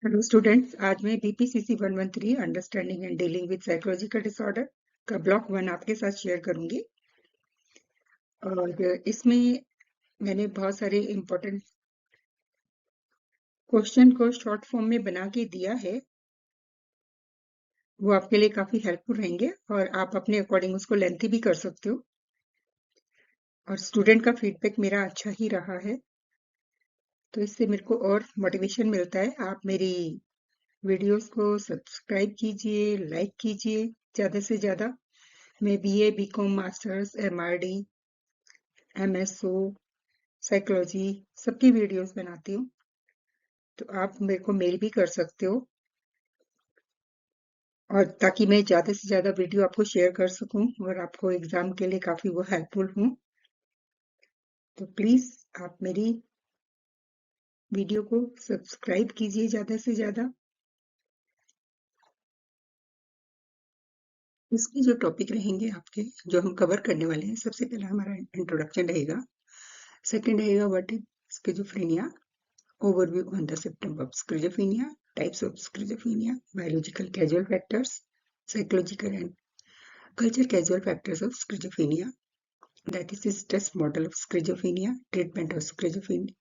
Hello students, आज मैं बीपीसीसी 113 understanding and dealing with psychological disorder का ब्लॉक 1 आपके साथ शेयर करूंगी। और इसमें मैंने बहुत सारे इम्पोर्टेंट क्वेश्चन को शॉर्ट फॉर्म में बना के दिया है। वो आपके लिए काफी हेल्पफुल रहेंगे और आप अपने अकॉर्डिंग उसको लेंथी भी कर सकते हो। और स्टूडेंट का फीडबैक मेरा अच्छा ही रहा है, तो इससे मेरे को और मोटिवेशन मिलता है। आप मेरी वीडियोस को सब्सक्राइब कीजिए, लाइक कीजिए ज्यादा से ज्यादा। मैं BA, BCom, masters, MRD, MSO, psychology सबकी वीडियोस बनाती हूँ, तो आप मेरे को मेल भी कर सकते हो। और ताकि मैं ज्यादा से ज्यादा वीडियो आपको शेयर कर सकूं और आपको एग्जाम के लिए काफी वो हेल्पफुल हूँ, तो प्लीज आप मेरी वीडियो को सब्सक्राइब कीजिए ज्यादा से ज्यादा। इसके जो टॉपिक रहेंगे आपके, जो हम कवर करने वाले हैं, सबसे पहला हमारा इंट्रोडक्शन रहेगा। सेकंड रहेगा what is schizophrenia, overview on the symptom of schizophrenia, types of schizophrenia, biological causal factors, psychological and culture causal factors of schizophrenia, that is stress model of schizophrenia, treatment of schizophrenia,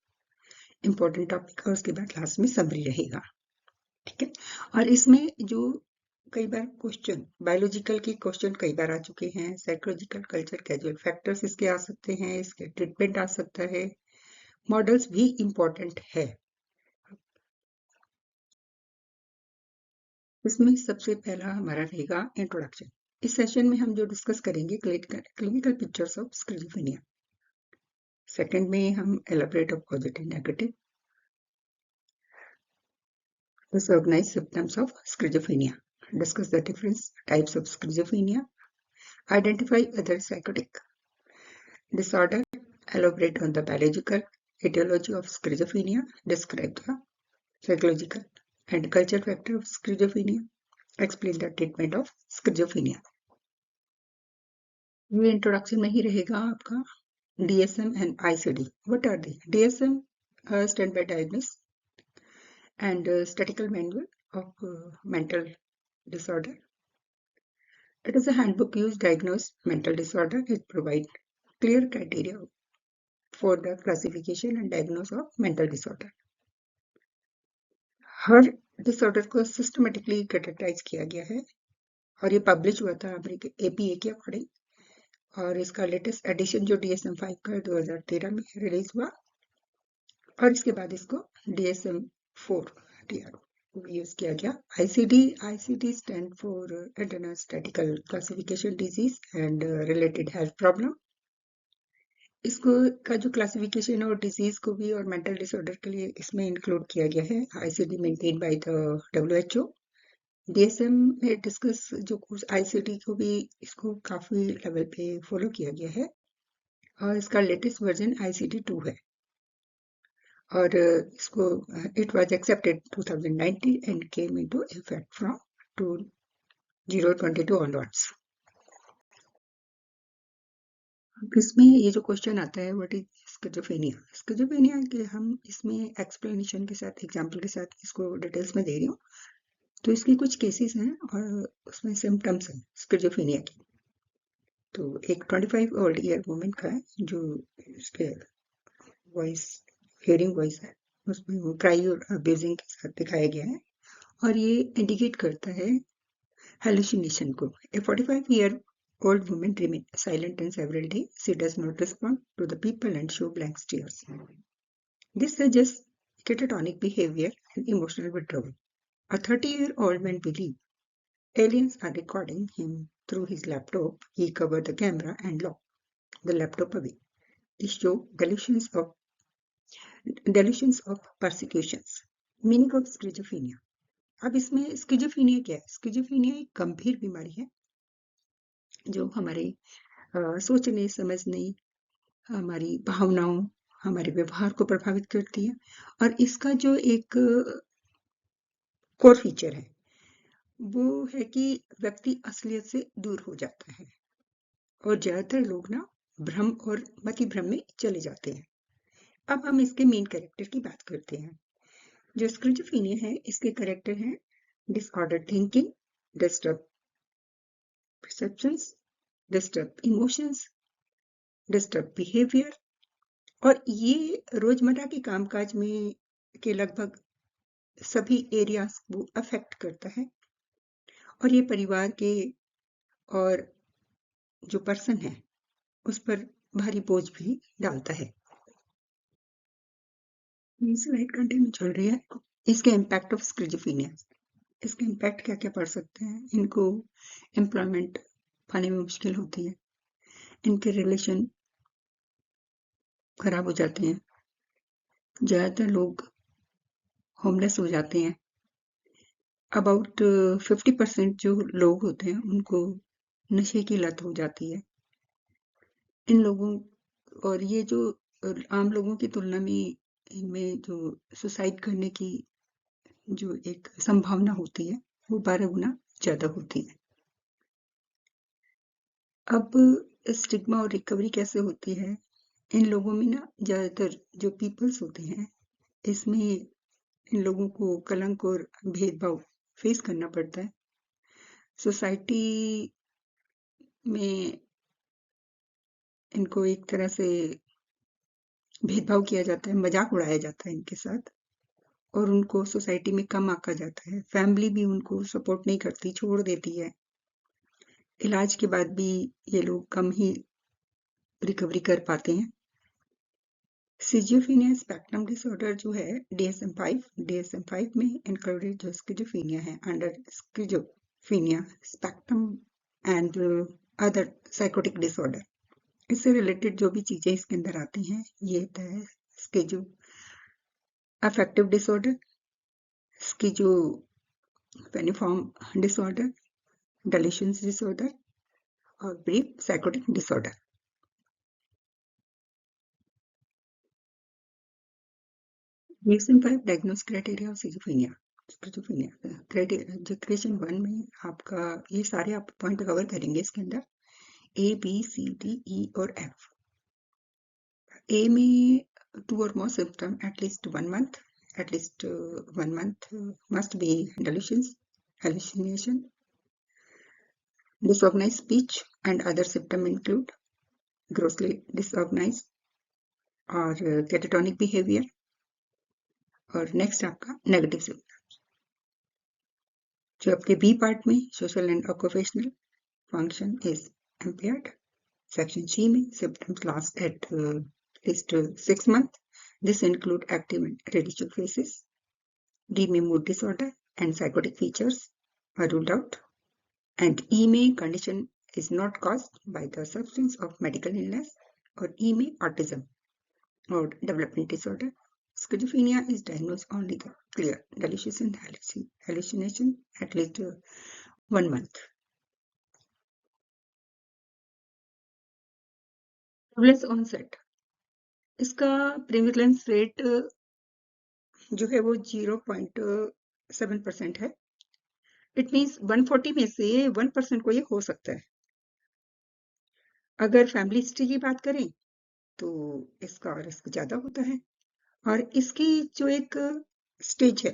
important topic। और उसके बाद last में summary रहेगा, ठीक है। और इसमें जो कई बार क्वेश्चन, बायोलॉजिकल के क्वेश्चन कई बार आ चुके हैं, साइकोलॉजिकल कल्चर कैजुअल फैक्टर्स इसके आ सकते हैं, इसके ट्रीटमेंट आ सकता है, मॉडल्स भी इम्पोर्टेंट है। इसमें सबसे पहला हमारा रहेगा इंट्रोडक्शन। इस सेशन में हम जो डिस्कस करेंगे clinical pictures of schizophrenia. Second में हम elaborate of positive negative, disorganized symptoms of schizophrenia, discuss the different types of schizophrenia, identify other psychotic disorder, elaborate on the biological etiology of schizophrenia, describe the psychological and cultural factor of schizophrenia, explain the treatment of schizophrenia। ये introduction में ही रहेगा आपका। DSM and ICD. What are they? DSM stand by Diagnosis and Statistical Manual of Mental Disorder. It is a handbook used to diagnose mental disorder. It provides clear criteria for the classification and diagnosis of mental disorder. Her disorder को systematically categorise किया गया है और ये publish हुआ था APA के according. और इसका लेटेस्ट एडिशन जो DSM-5 का 2013 में रिलीज हुआ, और इसके बाद इसको DSM-4 यूज किया गया। ICD stand for internal statistical classification disease and related health problem. इसको का जो क्लासिफिकेशन और डिजीज को भी और मेंटल डिसऑर्डर के लिए इसमें इंक्लूड किया गया है। ICD maintain by the WHO। DSM में डिस्कस जो कोर्स ICD को भी इसको काफी लेवल पे फॉलो किया गया है, और इसका लेटेस्ट वर्जन ICD-2 है। और इसको it was accepted 2019 and came into effect from 2022 onwards. इसमें ये जो क्वेश्चन आता है व्हाट इज स्किज़ोफ्रेनिया, स्किज़ोफ्रेनिया के हम इसमें एक्सप्लेनेशन के साथ, एग्जांपल के साथ इसको डिटेल्स में दे रही हूँ। तो इसके कुछ केसेस हैं और उसमें सिम्टम्स हैं स्किज़ोफ्रेनिया की। तो एक 25 ओल्ड ईयर वुमेन का है, जो इसके वॉइस, हियरिंग वॉइस है, उसमें वो क्राई और अब्यूजिंग के साथ दिखाया गया है, और ये इंडिकेट करता है hallucination को। A 45-year-old woman remains silent in several days. She does not respond to the people and show blank stares. This suggests catatonic behavior and emotional withdrawal. A 30-year-old man believes aliens are recording him through his laptop. He covered the camera and locked the laptop away. This shows delusions of persecutions. Meaning of schizophrenia. अब इसमें schizophrenia क्या है? Schizophrenia एक गंभीर बीमारी है जो हमारे सोचने, समझने, हमारी भावनाओं, हमारे व्यवहार को प्रभावित करती है। और इसका जो एक कोर फीचर है वो है कि व्यक्ति असलियत से दूर हो जाता है, और ज्यादातर लोग ना भ्रम और मति भ्रम में चले जाते हैं। अब हम इसके मेन कैरेक्टर की बात करते हैं। जो स्किज़ोफ्रेनिया है इसके कैरेक्टर हैं disorder thinking, disturb perceptions, disturb emotions, disturb behaviour, और ये रोजमर्रा के कामकाज में के लगभग सभी एरियाज को अफेक्ट करता है, और ये परिवार के और जो पर्सन है उस पर भारी बोझ भी डालता है। ये स्लाइड कंटिन्यू चल रही है। इसके इम्पैक्ट ऑफ स्किज़ोफ्रेनिया, इसके इम्पैक्ट क्या क्या पड़ सकते हैं। इनको एम्प्लॉयमेंट पाने में मुश्किल होती है, इनके रिलेशन खराब हो जाते हैं, ज़्यादातर लोग होमलेस हो जाते हैं। अबाउट 50% जो लोग होते हैं उनको नशे की लत हो जाती है। इन लोगों और ये जो आम लोगों की तुलना में इनमें जो सुसाइड करने की जो एक संभावना होती है वो 12 गुना ज़्यादा होती है। अब स्टिग्मा और रिकवरी कैसे होती है। इन लोगों में ना ज़्यादातर जो पीपल्स होते हैं इसमें इन लोगों को कलंक और भेदभाव फेस करना पड़ता है। सोसाइटी में इनको एक तरह से भेदभाव किया जाता है, मजाक उड़ाया जाता है इनके साथ, और उनको सोसाइटी में कम आंका जाता है। फैमिली भी उनको सपोर्ट नहीं करती, छोड़ देती है। इलाज के बाद भी ये लोग कम ही रिकवरी कर पाते हैं। सिजियोफ्रेनिया स्पेक्ट्रम डिसऑर्डर जो है DSM-5 में इंक्लूडेड जो स्किज़ोफ्रेनिया है under schizophrenia spectrum and other psychotic disorder. इससे रिलेटेड जो भी चीजें इसके अंदर आती हैं ये है स्किजो अफेक्टिव डिसऑर्डर, स्किज़ोफ्रेनिफॉर्म डिसऑर्डर, डेल्यूशंस डिसऑर्डर और brief psychotic disorder. DSM-5 diagnose criteria of schizophrenia criteria 1 में आपका ये सारे आप पॉइंट कवर करेंगे इसके अंदर A, B, C, D, E और F। A में 2 or more symptom at least 1 month, must be delusions, hallucination, disorganized speech and other symptom include grossly disorganized और catatonic behavior। और नेक्स्ट आपका नेगेटिव सिम्टम्स जो आपके बी पार्ट में social and occupational function is impaired. Section C में symptoms last at least 6 months. This include active and radical phases. D में mood disorder and psychotic features are ruled out. And E में condition is not caused by the substance of medical illness, और E में autism or development disorder. Schizophrenia is diagnosed only the clear delusions and hallucination at least 1 month. Prevalence onset, इसका प्रीवलेंस rate जो है वो 0.7% है। It means 140 में से 1% को ये हो सकता है। अगर फैमिली हिस्ट्री की बात करें तो इसका रिस्क ज्यादा होता है, और इसकी जो एक स्टेज है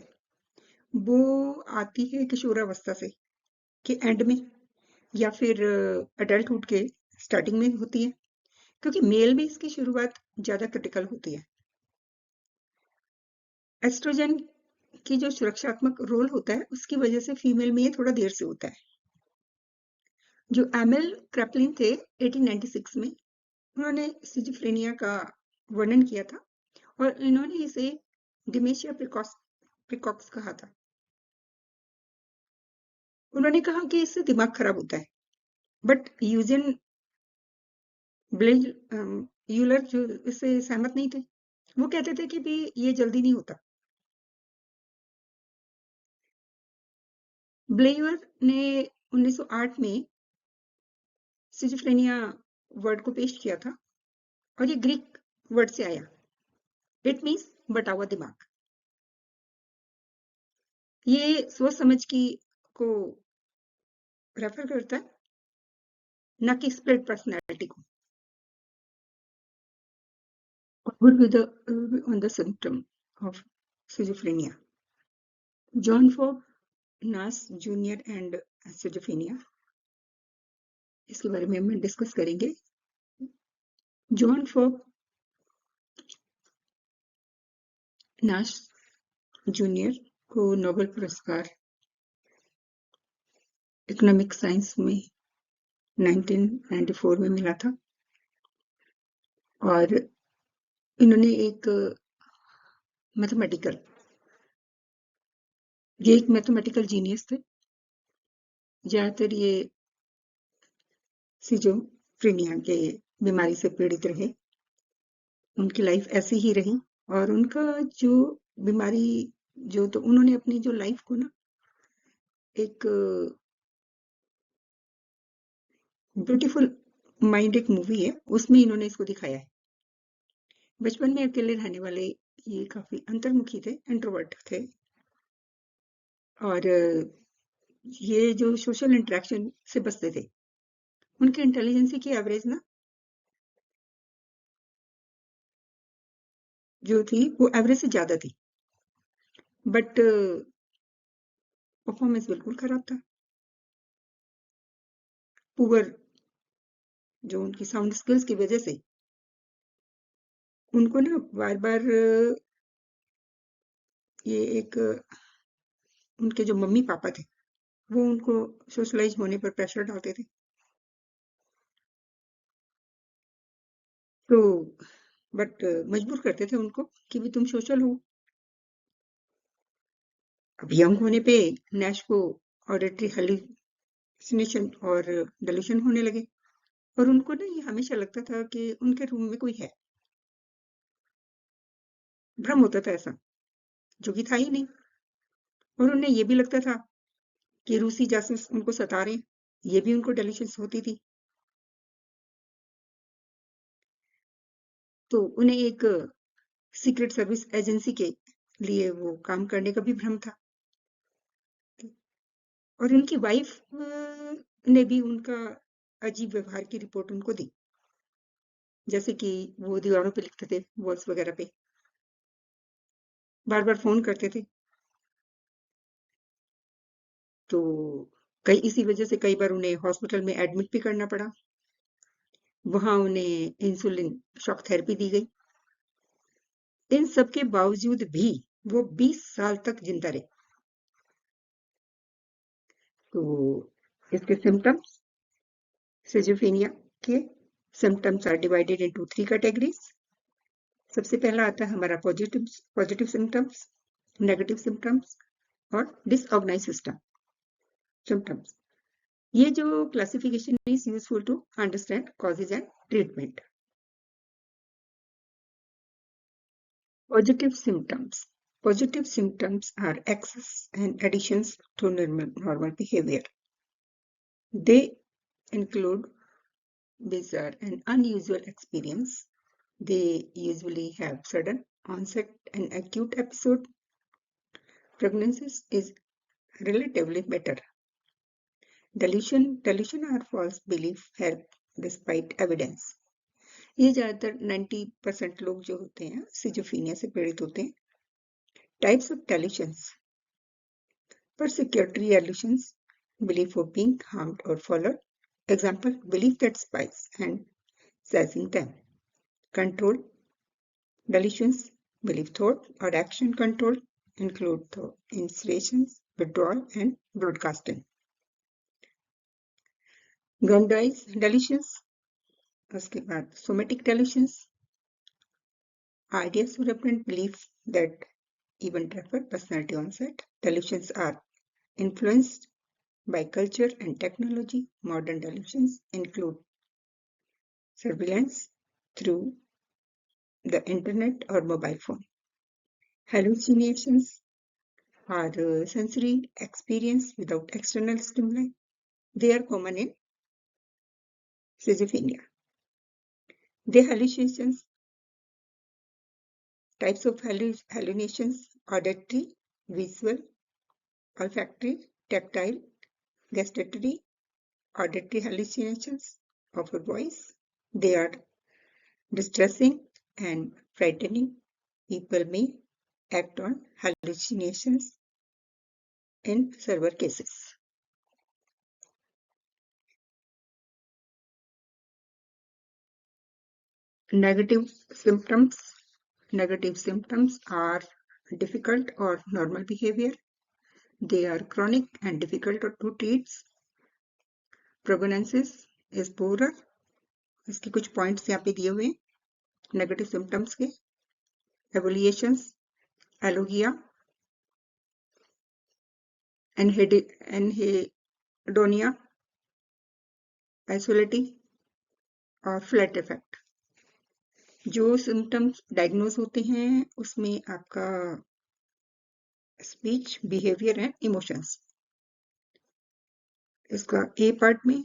वो आती है किशोरावस्था से के एंड में या फिर अडल्टहुड के स्टार्टिंग में होती है, क्योंकि मेल में इसकी शुरुआत ज्यादा क्रिटिकल होती है। एस्ट्रोजन की जो सुरक्षात्मक रोल होता है उसकी वजह से फीमेल में ये थोड़ा देर से होता है। जो एमिल क्रैपलिन थे 1896 में, उन्होंने सिजिफ्रेनिया का वर्णन किया था और इन्होंने इसे डिमेंशिया प्रिकॉक्स कहा था। उन्होंने कहा कि इससे दिमाग खराब होता है, बट यूजिन यूलर जो इससे सहमत नहीं थे। वो कहते थे कि भी ये जल्दी नहीं होता। ब्लेयर ने 1908 में सिजिफ्रेनिया वर्ड को पेश किया था, और ये ग्रीक वर्ड से आया। इट मीन्स बटा हुआ दिमाग। ये सोच समझ की को रेफर करता है, न कि स्प्लिट पर्सनैलिटी को। What would be the on the symptom of schizophrenia? John फॉक, नास जूनियर एंड सिजोफ्रेनिया, इसके बारे में हम डिस्कस करेंगे। जॉन फॉक, नास जूनियर को नोबेल पुरस्कार इकोनॉमिक साइंस में 1994 में मिला था और इन्होंने मैथमेटिकल ये एक मैथमेटिकल जीनियस थे। ज्यादातर ये सिजोफ्रेनिया के बीमारी से पीड़ित रहे, उनकी लाइफ ऐसी ही रही और उनका जो बीमारी जो तो उन्होंने अपनी जो लाइफ को ना एक ब्यूटीफुल माइंड एक मूवी है उसमें इन्होंने इसको दिखाया है। बचपन में अकेले रहने वाले ये काफी अंतर्मुखी थे, इंट्रोवर्ट थे और ये जो सोशल इंटरेक्शन से बचते थे। उनकी इंटेलिजेंसी की एवरेज ना जो थी वो एवरेज से ज्यादा थी, बट परफॉर्मेंस बिल्कुल खराब था। पुअर जो उनकी साउंड स्किल्स की वजह से उनको ना बार बार ये एक उनके जो मम्मी पापा थे वो उनको सोशलाइज होने पर प्रेशर डालते थे, तो बट मजबूर करते थे उनको कि भी तुम सोशल हो। अब यंग होने पे नैश को ऑडिटरी हेलुसिनेशन और डेल्यूशन होने लगे और उनको ना ये हमेशा लगता था कि उनके रूम में कोई है, भ्रम होता था ऐसा जो कि था ही नहीं। और उन्हें ये भी लगता था कि रूसी जासूस उनको सता रहे हैं, ये भी उनको डेल्यूशंस होती थी। तो उन्हें एक सीक्रेट सर्विस एजेंसी के लिए वो काम करने का भी भ्रम था। और उनकी वाइफ ने भी उनका अजीब व्यवहार की रिपोर्ट उनको दी, जैसे कि वो दीवारों पे लिखते थे, वॉल्स वगैरह पे बार बार फोन करते थे। तो कई इसी वजह से कई बार उन्हें हॉस्पिटल में एडमिट भी करना पड़ा, वहां उन्हें इंसुलिन शॉक थेरेपी दी गई। इन सब के बावजूद भी वो 20 साल तक जिंदा रहे। तो इसके सिम्टम्स, सिजोफ्रेनिया के symptoms are divided into 3 categories. सबसे पहला आता है हमारा positive positive symptoms, negative symptoms और डिसऑर्गेनाइज सिस्टम सिम्टम्स। ये जो classification is useful to understand causes and treatment. Positive symptoms. Positive symptoms are access and additions to normal behavior. They include bizarre and unusual experience. They usually have sudden onset and acute episode. Prognosis is relatively better. Delusion or false belief help despite evidence. ये ज्यादातर 90% लोग जो होते हैं schizophrenia से पीड़ित होते हैं। Types of delusions. Persecutory delusions, belief of being harmed or followed. Example, belief that spies and seizing them. Control delusions, belief thought or action control include the initiations, withdrawal and broadcasting. Grandiose delusions, उसके बाद somatic delusions, ideas or apparent belief that event refer personality onset. Delusions are influenced by culture and technology. Modern delusions include surveillance through the internet or mobile phone. Hallucinations are sensory experience without external stimuli. They are common in schizophrenia. The hallucinations, types of hallucinations, auditory, visual, olfactory, tactile, gustatory, auditory hallucinations of a voice. They are distressing and frightening. People may act on hallucinations in severe cases. Negative symptoms. Negative symptoms are difficult or normal behavior. They are chronic and difficult to treat. Prognosis is poorer. इसके कुछ points यहाँ पे दिए हुए हैं negative symptoms के. एवोलिएशंस, एलोगिया, anhedonia, आइसोलेटी और flat effect. जो सिम्टम्स डायग्नोज होते हैं उसमें आपका स्पीच, बिहेवियर एंड इमोशंस. इसका ए पार्ट में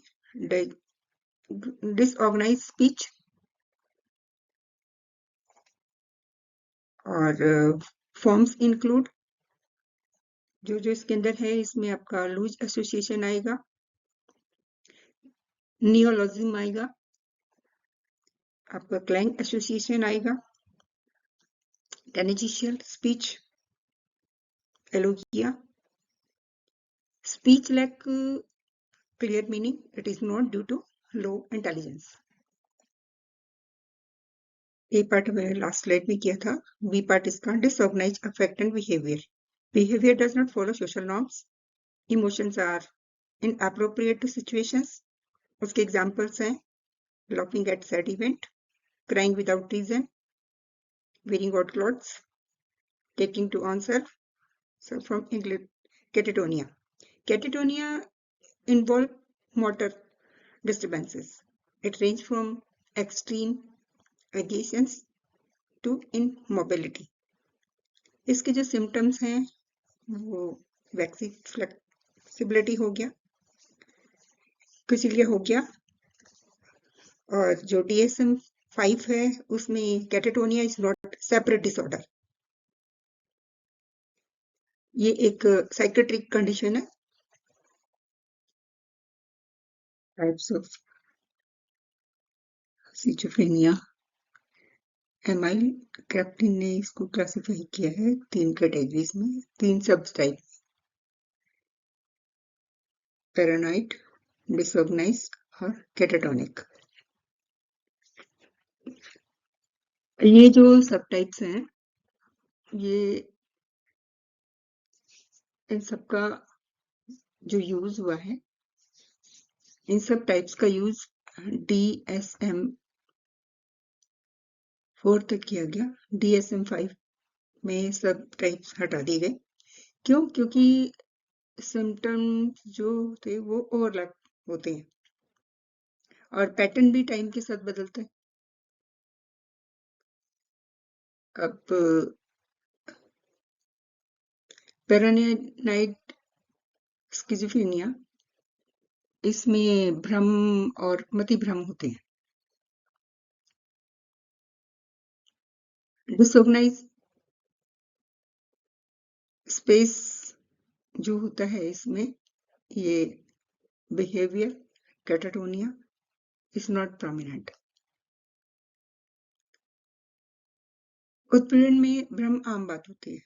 डिसऑर्गेनाइज स्पीच और फॉर्म्स इंक्लूड. जो जो इसके अंदर है इसमें आपका लूज एसोसिएशन आएगा, नियोलॉजिज्म आएगा, आपका क्लैंग एसोसिएशन आएगा, tangential speech, alogia. Speech lack clear meaning, it is not due to low intelligence. A part में लास्ट स्लाइड में किया था. बी पार्ट इसका disorganize affect and behaviour. Behavior does not follow social norms. Emotions are inappropriate to situations. उसके examples हैं laughing at sad event, crying without reason, wearing odd clothes, taking to oneself. So from English, catatonia. Catatonia involve motor disturbances. It range from extreme aggressions to immobility. इसके जो symptoms हैं वो waxy flexibility हो गया, किसी हो गया. और जो DSM-5 है उसमें catatonia is not separate disorder. ये एक साइकेट्रिक कंडीशन है. Types of schizophrenia. Amyl captain ने इसको क्लासिफाई किया है 3 कैटेगरीज में, 3 सब type: paranoid, disorganised or catatonic. ये जो सब टाइप्स हैं ये इन सबका जो यूज हुआ है, इन सब टाइप्स का यूज DSM-4 तक किया गया. DSM-5 में सब टाइप्स हटा दिए गए. क्यों? क्योंकि सिम्टम्स जो थे वो ओवरलैप होते हैं और पैटर्न भी टाइम के साथ बदलता है. अब पैरानॉइड स्किज़ोफ्रेनिया, इसमें भ्रम और मति भ्रम होते हैं. डिसऑर्गेनाइज स्पेस जो होता है इसमें ये behaviour catatonia is not prominent. उत्पीड़न में भ्रम आम बात होती है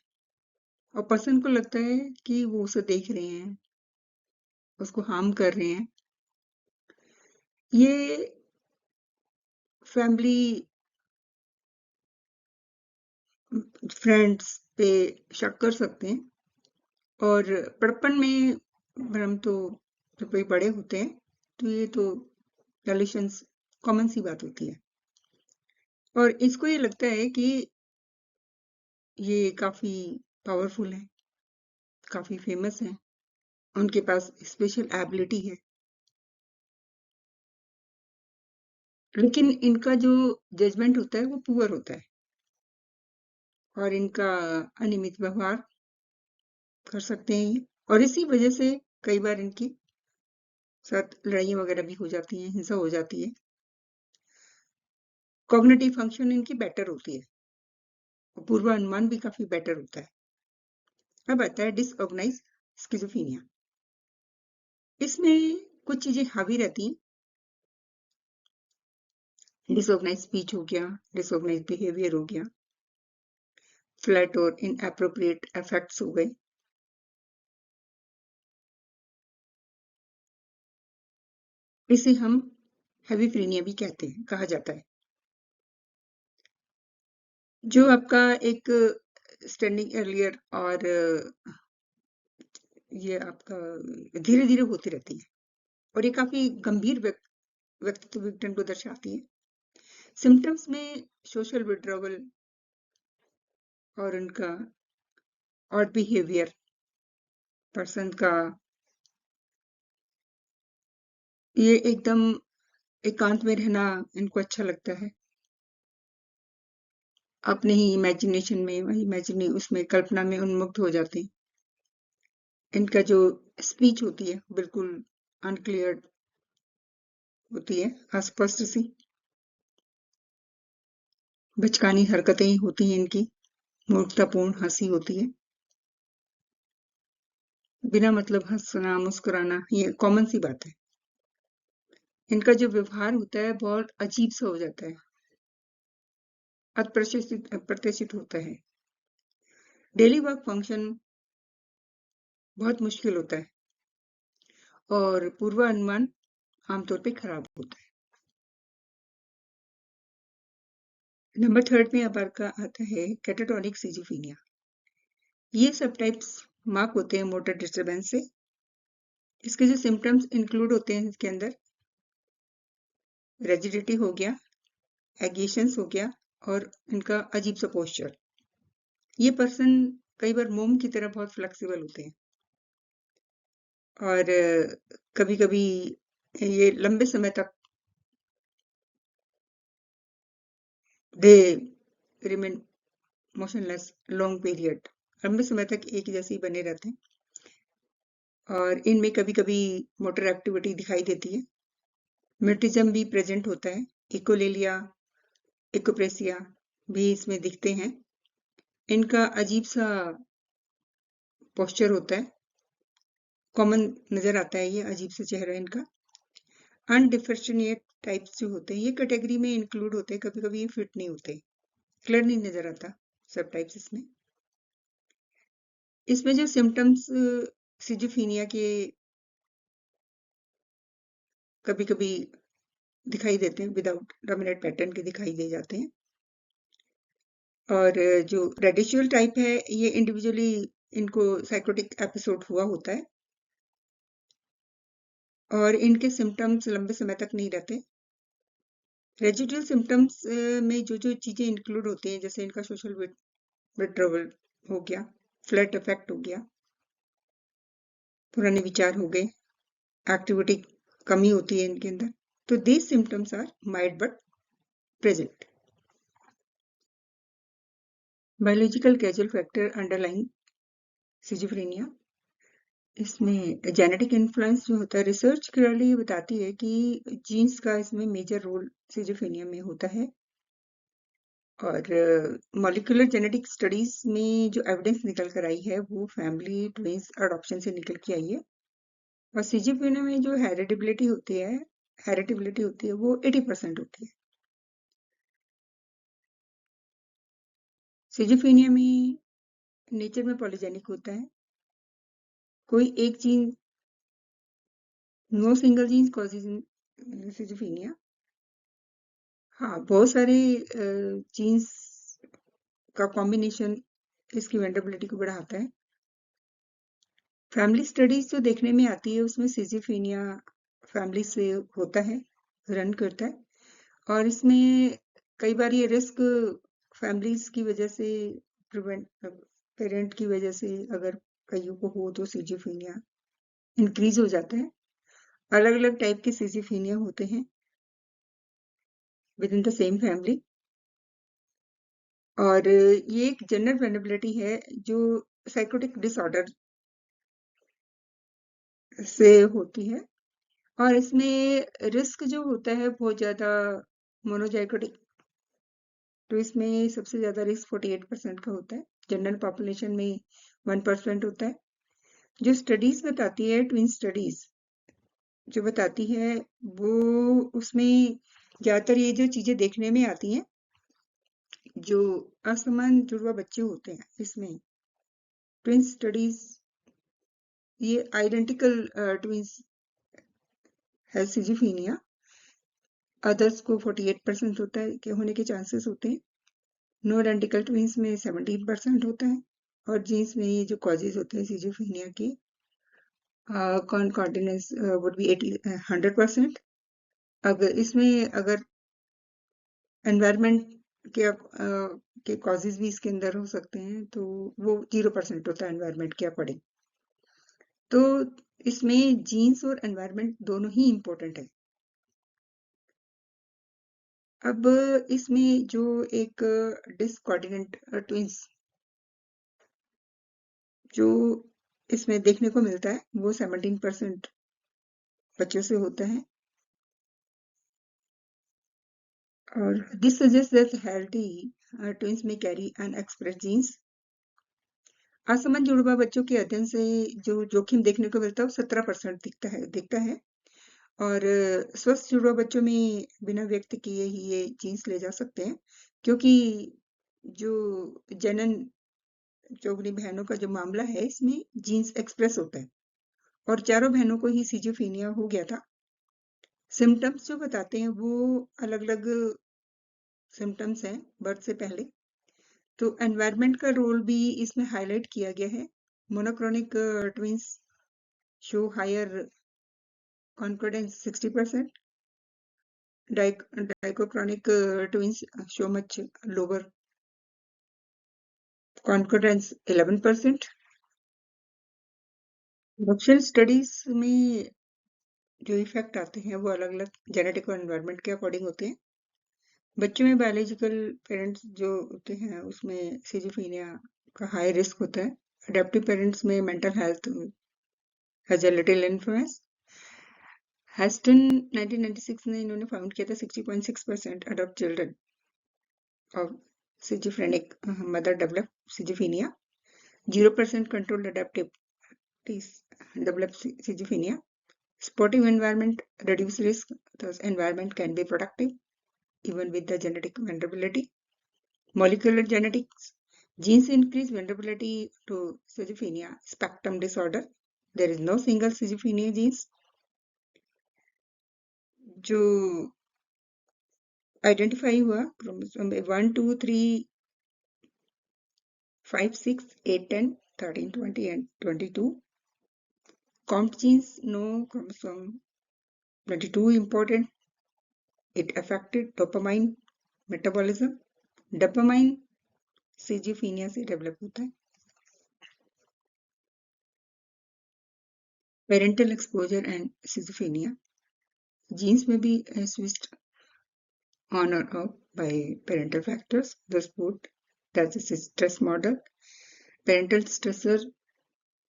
और पर्सन को लगता है कि वो उसे देख रहे हैं, उसको हार्म कर रहे हैं. ये फैमिली फ्रेंड्स पे शक कर सकते हैं. और बड़पन में भ्रम तो जब कोई बड़े होते हैं तो ये तो रिलेशंस कॉमन सी बात होती है. और इसको ये लगता है कि ये काफी पावरफुल है, काफी फेमस है, उनके पास स्पेशल एबिलिटी है. लेकिन इनका जो जजमेंट होता है वो पुअर होता है और इनका अनियमित व्यवहार कर सकते हैं ये. और इसी वजह से कई बार इनकी साथ लड़ाइयाँ वगैरह भी हो जाती हैं, हिंसा हो जाती है. कॉग्निटिव फंक्शन इनकी बेटर होती है और पूर्वानुमान भी काफी बेटर होता है. अब आता है डिसऑर्गेनाइज स्किज़ोफ्रेनिया. इसमें कुछ चीजें हावी रहती हैं. डिसऑर्गेनाइज स्पीच हो गया, डिसऑर्गेनाइज बिहेवियर हो गया, फ्लैट और इनएप्रोप्रिएट इफेक्ट्स हो गए, इसे हम हेविफ्रेनिया भी कहते हैं, कहा जाता है। जो आपका एक स्टैंडिंग अर्लियर और ये आपका धीरे धीरे होती रहती है और ये काफी गंभीर व्यक्तित्व विघटन को दर्शाती है। सिम्टम्स में सोशल विड्रॉवल और उनका ऑड बिहेवियर, पर्सन का ये एकदम एकांत में रहना इनको अच्छा लगता है, अपने ही इमेजिनेशन में, इमेजिने उसमें कल्पना में उन्मुक्त हो जाते हैं। इनका जो स्पीच होती है बिल्कुल अनक्लियर होती है, अस्पष्ट सी, बचकानी हरकतें होती हैं इनकी, मूर्खतापूर्ण हंसी होती है, बिना मतलब हंसना मुस्कुराना, ये कॉमन सी बात है। इनका जो व्यवहार होता है बहुत अजीब सा हो जाता है, अप्रत्याशित होता है। डेली वर्क फंक्शन बहुत मुश्किल होता है और पूर्वानुमान आमतौर पे खराब होता है। नंबर थर्ड में अब आपका आता है कैटाटोनिक सिजोफ्रेनिया। ये सब टाइप्स मार्क होते हैं मोटर डिस्टरबेंस से। इसके जो सिम्टम्स इंक्लूड होते हैं इसके अंदर रेजिडिटी हो गया, एगेशंस हो गया और इनका अजीब सा पोस्चर। ये पर्सन कई बार मोम की तरह बहुत फ्लेक्सिबल होते हैं और कभी-कभी ये लंबे समय तक they remain motionless long period, लंबे समय तक एक जैसे ही बने रहते हैं और इनमें कभी-कभी मोटर एक्टिविटी दिखाई देती है। म्यूटिज्म भी प्रेजेंट होता है, इकोलेलिया, इकोप्रेसिया भी इसमें दिखते हैं। इनका अजीब सा पोस्चर होता है, कॉमन नजर आता है ये अजीब सा चेहरा इनका। अनडिफरेंशिएट टाइप्स जो होते हैं ये कैटेगरी में इंक्लूड होते हैं, कभी-कभी ये फिट नहीं होते, क्लियर नहीं नजर आता सब टाइप्स इसमें। इसमें जो सिम्टम्स सिजोफ्रेनिया के कभी-कभी दिखाई देते हैं, विदाउट डोमिनेंट पैटर्न के दिखाई दे जाते हैं। और जो रेडिशुअल टाइप है ये इंडिविजुअली इनको साइकोटिक एपिसोड हुआ होता है और इनके सिम्टम्स लंबे समय तक नहीं रहते। रेजिडुअल सिम्टम्स में जो जो चीजें इंक्लूड होती हैं, जैसे इनका सोशल विड्रॉवल हो गया, फ्लैट इफेक्ट हो गया, पुराने विचार हो गए, एक्टिविटी कमी होती है इनके अंदर, तो these symptoms are mild but present. Biological causal factor underline schizophrenia, इसमें जेनेटिक इन्फ्लुएंस जो होता है, रिसर्च क्लियरली ये बताती है कि जीन्स का इसमें मेजर रोल सिजोफ्रेनिया में होता है और मॉलिक्यूलर जेनेटिक स्टडीज में जो एविडेंस निकल कर आई है वो फैमिली ट्विंस अडॉप्शन से निकल के आई है और सिजोफ्रेनिया में जो हेरिडिबिलिटी होती है वो 80% होती है। सिजोफ्रेनिया में नेचर में पॉलीजेनिक होता है, कोई एक gene, no single gene causes schizophrenia. हाँ, बहुत सारे जीन्स का कॉम्बिनेशन इसकी वेंटेबिलिटी को बढ़ाता है। फैमिली स्टडीज जो देखने में आती है उसमें सिजोफ्रेनिया फैमिली से होता है, रन करता है और इसमें कई बार ये रिस्क फैमिलीज की वजह से, प्रिवेंट पेरेंट की वजह से अगर कईयों को हो तो सिजोफ्रेनिया इंक्रीज हो जाता है। अलग अलग टाइप के सिजोफ्रेनिया होते हैं with in the same family और ये एक जनरल वेनेबिलिटी है जो साइकोटिक डिसऑर्डर से होती है और इसमें रिस्क जो होता है बहुत ज्यादा मोनोजाइगोटिक, तो इसमें सबसे ज्यादा रिस्क 48% का होता है, जनरल पॉपुलेशन में 1% होता है। जो स्टडीज बताती है, ट्विन स्टडीज जो बताती है वो, उसमें ज्यादातर ये जो चीजें देखने में आती हैं, जो असमान जुड़वा बच्चे होते हैं इसमें ट्विन स्टडीज, ये आइडेंटिकल ट्विंस हैज सिजिफेनिया, अदर्स को 48% होता है के होने के चांसेस होते हैं। नो आइडेंटिकल ट्विंस में 17% होता है। और जीन्स में ये जो कॉजेज होते हैं सिजिफेनिया के, कॉन्कॉर्डिनेंस वुड बी 100%। अगर एनवायरनमेंट के कॉजेज भी इसके अंदर हो सकते हैं तो वो 0% होता है एनवायरनमेंट के अकॉर्डिंग। तो इसमें जीन्स और एनवायरनमेंट दोनों ही इम्पोर्टेंट है। अब इसमें जो एक डिसकोऑर्डिनेट ट्विंस जो इसमें देखने को मिलता है वो 17% बच्चों से होता है। और this suggest that healthy twins में कैरी अनएक्सप्रेस्ड जीन्स। असमान जुड़वा बच्चों के अध्ययन से जो जोखिम देखने को मिलता है वो 17% दिखता है। और स्वस्थ जुड़वा बच्चों में बिना व्यक्त किए ही ये जीन्स ले जा सकते हैं, क्योंकि जो जनन जो अपनी बहनों का जो मामला है इसमें जीन्स एक्सप्रेस होता है और चारों बहनों को ही सिजिफेनिया हो गया था। सिम्टम्स जो बताते हैं वो अलग अलग सिम्टम्स हैं बर्थ से पहले। तो एनवायरनमेंट का रोल भी इसमें हाईलाइट किया गया है। Monochronic twins show higher confidence 60%, dichronic twins show much lower confidence 11%। Production studies में जो इफेक्ट आते हैं वो अलग अलग जेनेटिक और एनवायरनमेंट के अकॉर्डिंग होते हैं। बच्चों में बायोलॉजिकल पेरेंट्स जो होते हैं उसमें सिजिफेनिया का हाई रिस्क होता है। अडेप्टिव पेरेंट्स में mental health has a little influence. Heston 1996 में इन्होंने फाउंड किया था 60.6% adopt children of schizophrenic mother develop schizophrenia, 0% controlled adaptive develop schizophrenia. Supportive environment reduce risk, thus environment can be productive even with the genetic vulnerability. Molecular genetics, genes increase vulnerability to schizophrenia spectrum disorder. There is no single schizophrenia genes जो identify हुआ chromosome 1 2 3 5 6 8 10 13 20 and 22. COMT genes, no chromosome 22 important. It affected dopamine metabolism. Dopamine सिजिफेनिया से develop होता है। Parental exposure and सिजिफेनिया, jeans में भी switched on or off by parental factors. The sport that's a stress model. Parental stressor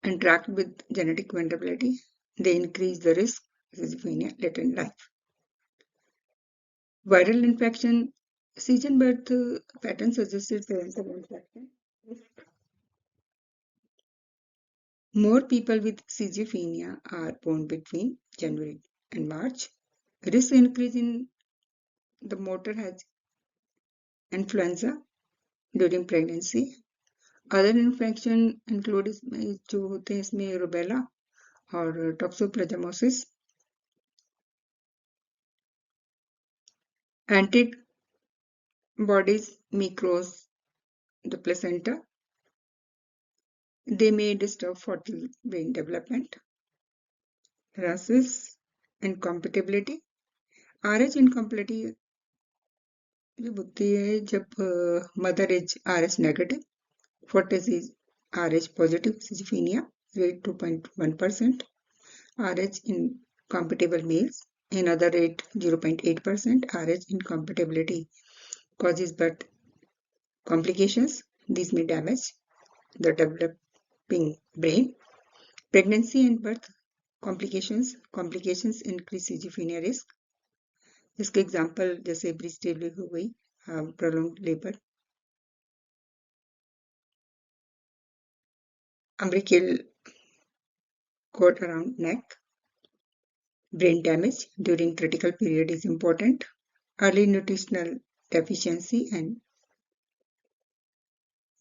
interact with genetic vulnerability. They increase the risk of schizophrenia later in life. Viral infection, season birth pattern suggested parental infection. More people with schizophrenia are born between January and March. Risk increase in the motor has influenza during pregnancy. Other infection include इसमें जो होते हैं इसमें rubella और toxoplasmosis. Antibodies may cross the placenta. They may disturb fertile brain development. Races incompatibility. RH incompatibility जब होती है जब mother is RH negative, father is RH positive schizophrenia, rate 2.1%. RH incompatible males, another rate 0.8%. RH incompatibility causes birth complications. These may damage the developing brain. Pregnancy and birth complications increase schizophrenia risk. इसके example जैसे breach delivery हो गई, prolonged labour, umbilical cord around neck. Brain damage during critical period is important. Early nutritional deficiency and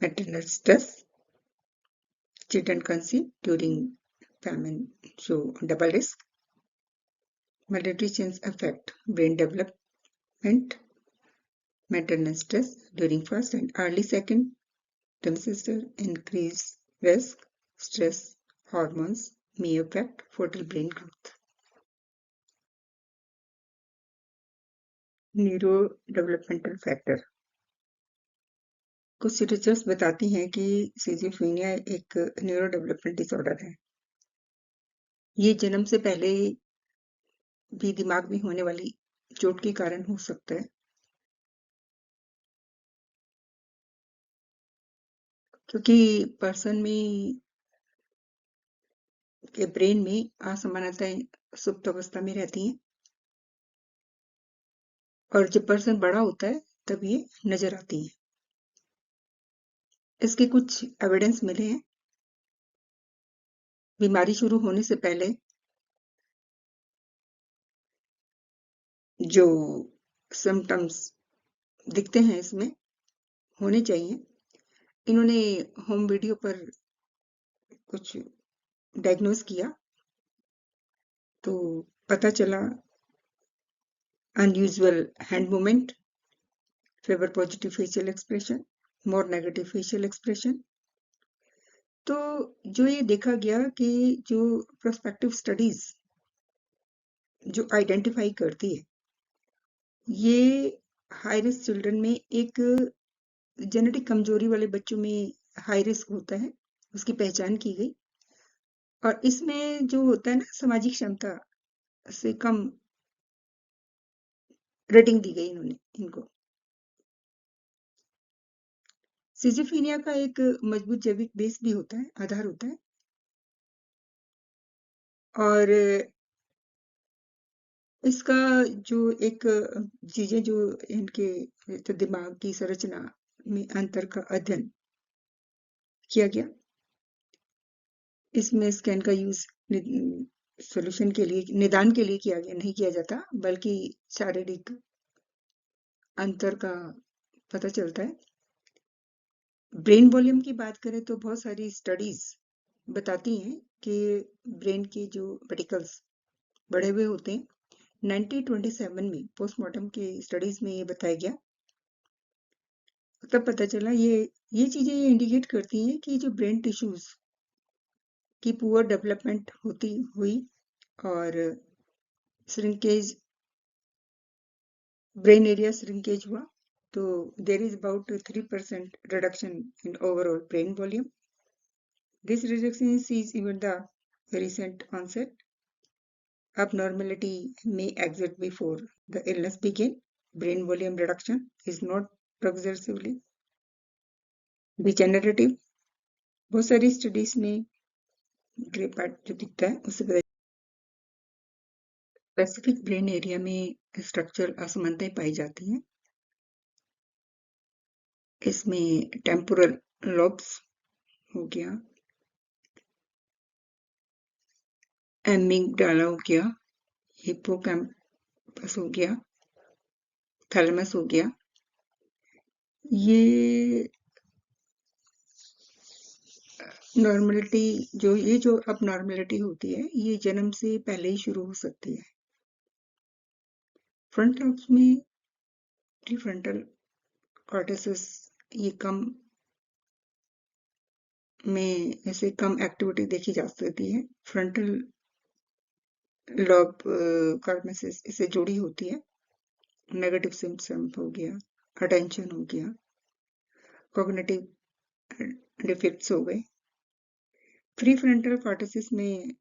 maternal stress. Children conceived during famine show double risk. malnutrition affect brain development, maternal stress during first and early second trimester, increased risk, stress hormones may affect fertile brain growth. Neuro developmental factor, कुछ research बताती हैं कि schizophrenia एक neuro development disorder है। ये जन्म से पहले भी दिमाग में होने वाली चोट के कारण हो सकता है, क्योंकि पर्सन में के ब्रेन में असमानताएं सुप्त अवस्था में रहती हैं और जब पर्सन बड़ा होता है तब ये नजर आती हैं। इसके कुछ एविडेंस मिले हैं। बीमारी शुरू होने से पहले जो सिम्टम्स दिखते हैं इसमें होने चाहिए। इन्होंने होम वीडियो पर कुछ डायग्नोज किया तो पता चला unusual hand movement, favour positive facial expression, more negative facial expression. तो जो ये देखा गया कि जो प्रोस्पेक्टिव स्टडीज जो आइडेंटिफाई करती है ये हाई रिस्क चिल्ड्रन में एक जेनेटिक कमजोरी वाले बच्चों में हाई रिस्क होता है, उसकी पहचान की गई और इसमें जो होता है ना सामाजिक क्षमता से कम रेटिंग दी गई इन्होंने इनको। सिजोफ्रेनिया का एक मजबूत जैविक बेस भी होता है, आधार होता है और इसका जो एक चीजें जो इनके तो दिमाग की संरचना में अंतर का अध्ययन किया गया। इसमें स्कैन का यूज सॉल्यूशन के लिए निदान के लिए किया गया, नहीं किया जाता, बल्कि शारीरिक अंतर का पता चलता है। ब्रेन वॉल्यूम की बात करें तो बहुत सारी स्टडीज बताती हैं कि ब्रेन के जो पेडिकल्स बढ़े हुए होते हैं। 1927 में पोस्टमार्टम के स्टडीज में ये बताया गया, तब पता चला ये चीजें ये इंडिकेट करती हैं कि जो ब्रेन टिश्यूज की पुअर डेवलपमेंट होती हुई और श्रिंकेज, ब्रेन एरिया श्रिंकेज हुआ, तो there is about 3% reduction in overall brain volume. This reduction is even the recent onset. Abnormality may exist before the illness begin. Brain volume reduction is not progressively degenerative. बहुत सारी studies में grey part जो दिखता है उससे पता specific brain area में structural असमानताएं पाई जाती हैं। इसमें टेम्पोरल लॉब्स हो गया, एमिगडाला हो गया, हिप्पोकैम्पस हो गया, थैलेमस हो गया। ये नॉर्मलिटी जो अब नॉर्मलिटी होती है ये जन्म से पहले ही शुरू हो सकती है। फ्रंट लॉब्स में प्रीफ्रंटल कॉर्टेक्स ये कम में ऐसे कम एक्टिविटी देखी जा सकती है। फ्रंटल लॉब कॉर्टेक्स इससे जुड़ी होती है। नेगेटिव सिम्पटम हो गया, अटेंशन हो गया, कॉग्निटिव डिफेक्ट्स हो गए। प्रीफ्रंटल कॉर्टेक्स में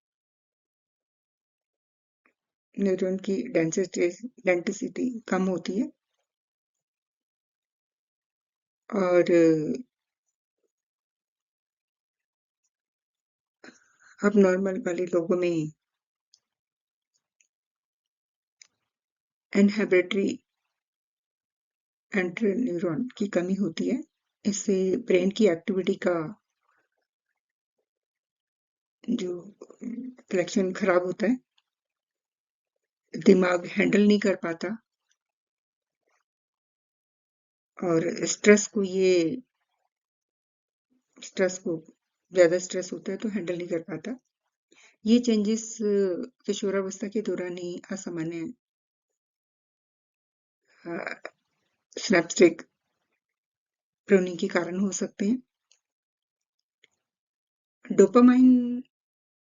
न्यूरॉन की डेंसिटी कम होती है और अब नॉर्मल वाले लोगों में इनहिबिटरी इंटरन्यूरॉन की कमी होती है। इससे ब्रेन की एक्टिविटी का जो कलेक्शन खराब होता है, दिमाग हैंडल नहीं कर पाता और स्ट्रेस को ज्यादा स्ट्रेस होता है तो हैंडल नहीं कर पाता। ये चेंजेस किशोरावस्था के दौरान ही असामान्य सिनेप्टिक प्रूनिंग के कारण हो सकते हैं। डोपामाइन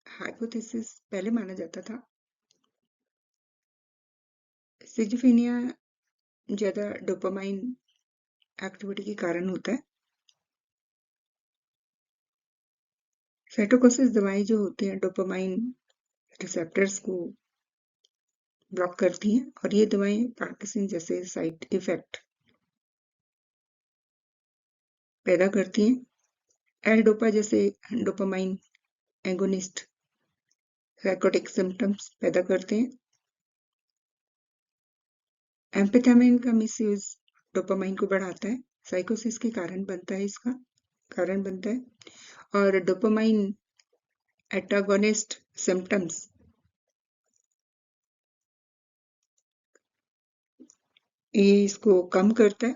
हाइपोथेसिस पहले माना जाता था। सिजोफ्रेनिया ज्यादा डोपामाइन एक्टिविटी के कारण होता है। साइटोकिनेसिस दवाएं जो होती हैं डोपामाइन रिसेप्टर्स को ब्लॉक करती हैं और ये दवाएं पार्किंसन जैसे साइड इफेक्ट पैदा करती हैं। एल डोपा जैसे डोपामाइन एगोनिस्ट साइकोटिक सिम्टम्स पैदा करते हैं। एम्फेटामिन का मिसयूज डोपामाइन को बढ़ाता है, साइकोसिस के कारण बनता है, इसका कारण बनता है। और डोपामाइन एंटागोनिस्ट सिम्टम्स ये इसको कम करता है,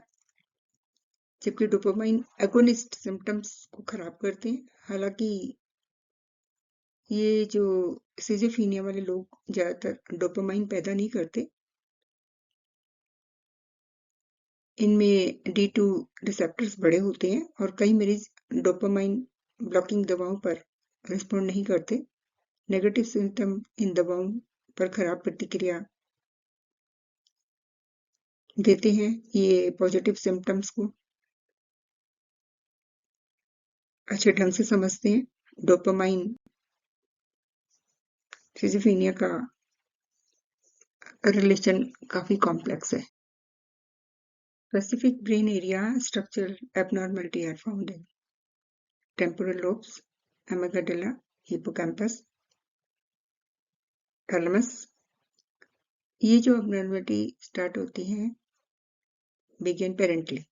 जबकि डोपामाइन एगोनिस्ट सिम्टम्स को खराब करते हैं। हालांकि ये जो सिजोफ्रेनिया वाले लोग ज्यादातर डोपामाइन पैदा नहीं करते। इनमें D2 रिसेप्टर्स बड़े होते हैं और कई मरीज डोपामाइन ब्लॉकिंग दवाओं पर रिस्पॉन्ड नहीं करते। नेगेटिव सिम्टम इन दवाओं पर खराब प्रतिक्रिया देते हैं। ये पॉजिटिव सिम्टम्स को अच्छे ढंग से समझते हैं। डोपामाइन सिजोफ्रेनिया का रिलेशन काफी कॉम्प्लेक्स है। Specific brain area structural abnormality are found in temporal lobes, amygdala, hippocampus, thalamus। ये जो abnormality स्टार्ट होती है begin parentally।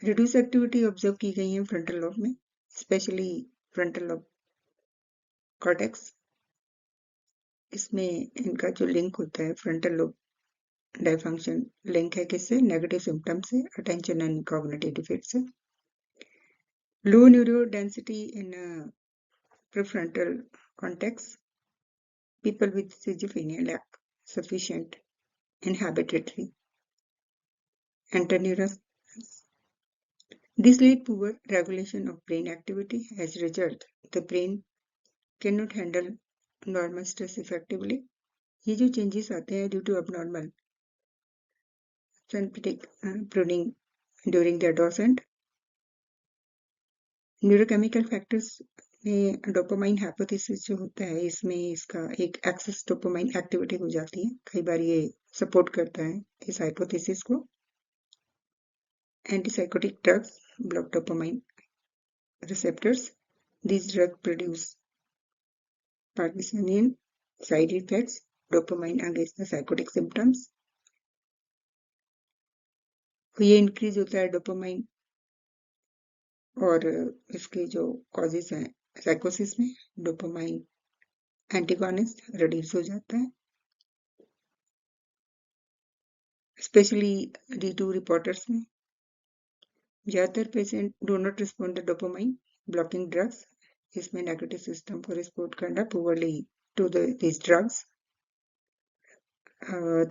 Reduce activity observe की गई है फ्रंटल लोब में, स्पेशली फ्रंटल लोब कॉर्टेक्स। इसमें इनका जो लिंक होता है फ्रंटल लोब डायफंक्शन लिंक है किससे? नेगेटिव सिम्टम से, अटेंशन एंड कॉग्निटिव डिफिट से। Low neuro density in prefrontal cortex. People with schizophrenia lack sufficient inhibitory antineurons. This leads to poor regulation of brain activity. As a result, the brain cannot handle normal stress effectively. ये जो changes आते हैं due to abnormal synaptic pruning during the adolescent, neurochemical factors में dopamine hypothesis जो होता है इसमें इसका एक एक्सेस डोपामाइन एक्टिविटी हो जाती है। कई बार ये सपोर्ट करता है इस हाइपोथेसिस को। Antipsychotic drugs block dopamine receptors. These drugs produce Parkinsonian side effects, dopamine against the psychotic symptoms। ये इंक्रीज होता है डोपामाइन और इसके जो कॉजेस हैं साइकोसिस में, डोपामाइन एंटीगोनिस्ट रिड्यूस हो जाता है। स्पेशली D2 रिपोर्टर्स में ज्यादातर patient do not respond to dopamine blocking drugs. इसमें नेगेटिव सिस्टम को रिस्पॉन्ड करना poorly to these drugs।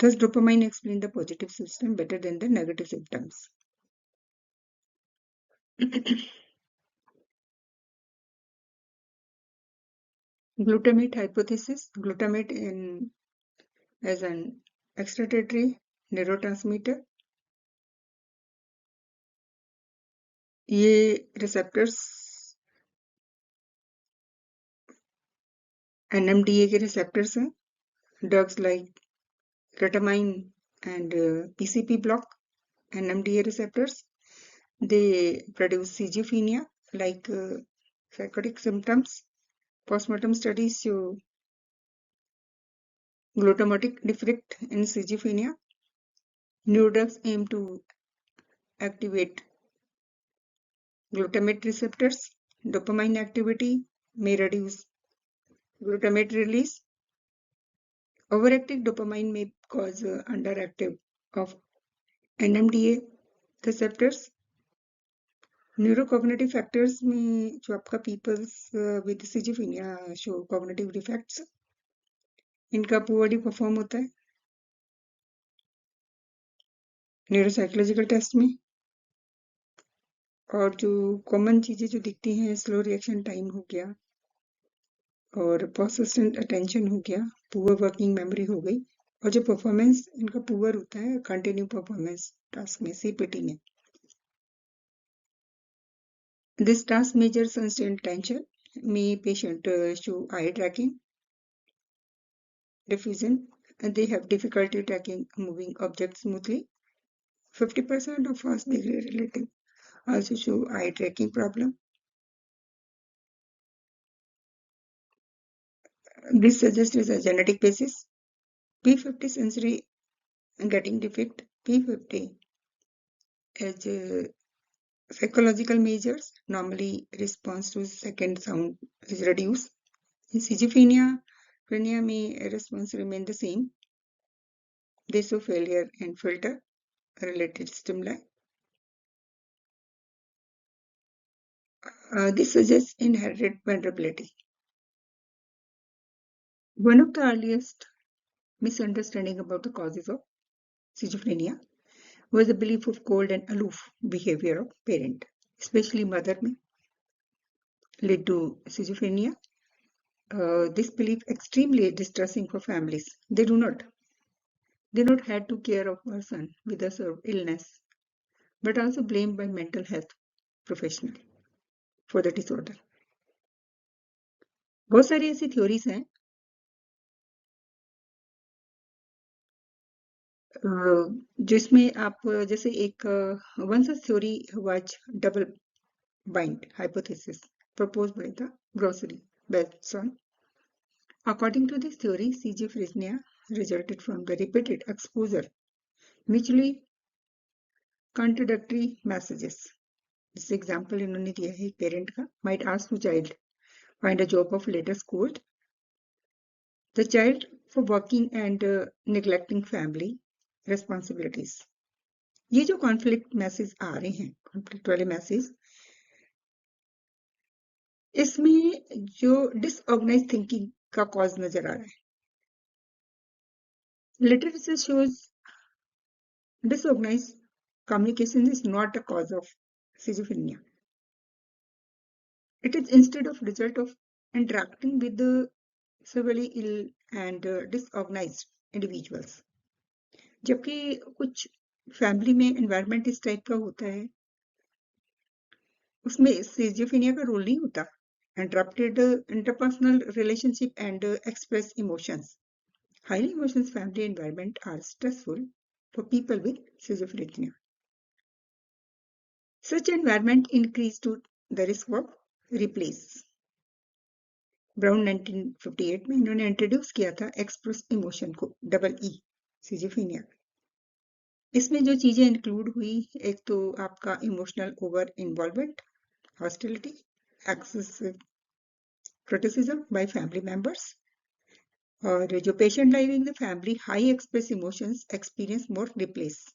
Thus, dopamine explains the positive system better than the negative symptoms. Glutamate hypothesis. Glutamate as an excitatory neurotransmitter. ये receptors NMDA के receptors हैं। Drugs like ketamine and PCP block NMDA receptors. They produce schizophrenia like psychotic symptoms. Postmortem studies show glutamatic defect in schizophrenia. New drugs aim to activate glutamate receptors. Dopamine activity may reduce glutamate release. Overactive dopamine may cause underactive of NMDA receptors. Neurocognitive factors में जो आपका peoples with schizophrenia show cognitive defects, इनका poorly perform होता है neuropsychological test में। और जो common चीजें जो दिखती हैं, स्लो रिएक्शन टाइम हो गया और पर्सिस्टेंट अटेंशन हो गया, पुअर वर्किंग मेमोरी हो गई, और जो परफॉर्मेंस इनका पुअर होता है कंटिन्यू परफॉर्मेंस टास्क में, सीपीटी में। This task measures sustained tension. May patient show eye tracking, diffusion, and they have difficulty tracking moving objects smoothly. 50% of fast degree relative also show eye tracking problem. This suggests is a genetic basis. P50 sensory getting defect. P50 as psychological measures, normally response to second sound is reduced. In schizophrenia, may response remain the same. They show failure and filter related stimuli. This suggests inherited vulnerability. One of the earliest misunderstanding about the causes of schizophrenia was the belief of cold and aloof behavior of parent, especially mother may lead to schizophrenia. This belief extremely distressing for families. They do not have to care of person with a sort of illness, but also blamed by mental health professional for the disorder. बहुत सारी ऐसी theories हैं जिसमें आप जैसे एक one such theory was double bind hypothesis proposed by the grocery Benson. According to this theory, schizophrenia resulted from the repeated exposure mutually contradictory messages. This example इन्होंने दिया है पेरेंट का, might ask to child find a job of later schooled, the child for working and neglecting family responsibilities. ये जो conflict message आ रहे हैं, conflict वाले message, इसमें जो डिसऑर्गेनाइज थिंकिंग का कॉज नजर आ रहा है. Literature shows disorganized communication is not a cause of schizophrenia. It is instead of result of interacting with the severely ill and disorganized individuals. जबकि कुछ फैमिली में एनवायरनमेंट इस टाइप का होता है, उसमें schizophrenia का रोल नहीं होता. Interrupted interpersonal relationship and express emotions. Highly emotions family environment are stressful for people with schizophrenia. Such environment increase to the risk of replace. Brown 1958 में इन्होंने इंट्रोड्यूस किया था एक्सप्रेस इमोशन को, डबल ई, सिजिफिनिया. इसमें जो चीजें include हुई, एक तो आपका emotional over involvement, hostility, excessive criticism by family members, और जो patient living the family high express emotions experience more replace.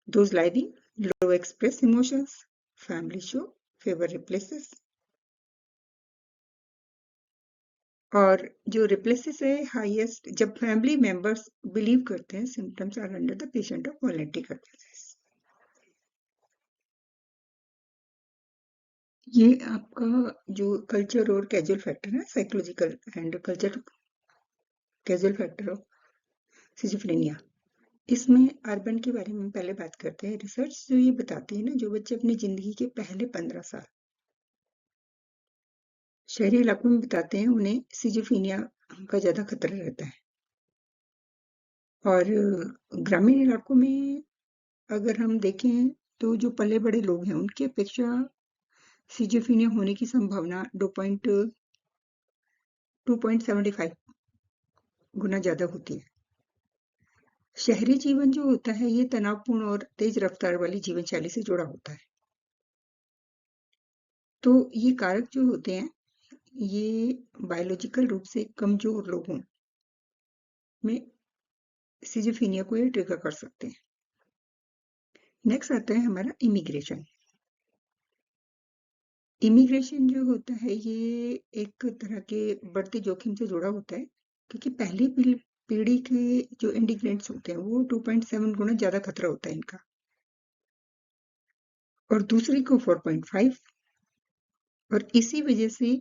Those living low express emotions, family show favor replaces. और जो रिप्लेसेस है हाईएस्ट जब फैमिली मेंबर्स बिलीव करते हैं symptoms are under the patient of voluntary catharsis. ये आपका जो culture और कैजुअल फैक्टर है, psychological and culture causal factor of schizophrenia. इसमें अर्बन के बारे में पहले बात करते हैं. रिसर्च जो ये बताती है ना, जो बच्चे अपनी जिंदगी के पहले 15 साल शहरी इलाकों में बिताते हैं, उन्हें सिजिफीनिया का ज्यादा खतरा रहता है. और ग्रामीण इलाकों में अगर हम देखें तो जो पले बड़े लोग हैं उनकी अपेक्षा सिजिफीनिया होने की संभावना 2.75 गुना ज्यादा होती है. शहरी जीवन जो होता है ये तनावपूर्ण और तेज रफ्तार वाली जीवन शैली से जुड़ा होता है. तो ये कारक जो होते हैं ये बायोलॉजिकल रूप से कमजोर लोगों में सिजिफीनिया को ये ट्रिगर कर सकते हैं. नेक्स्ट आता है हमारा इमिग्रेशन. इमिग्रेशन जो होता है ये एक तरह के बढ़ते जोखिम से जुड़ा होता है, क्योंकि पहली पीढ़ी के जो इंडिग्रेंट्स होते हैं वो 2.7 गुना ज्यादा खतरा होता है इनका, और दूसरी को 4.5। और इसी वजह से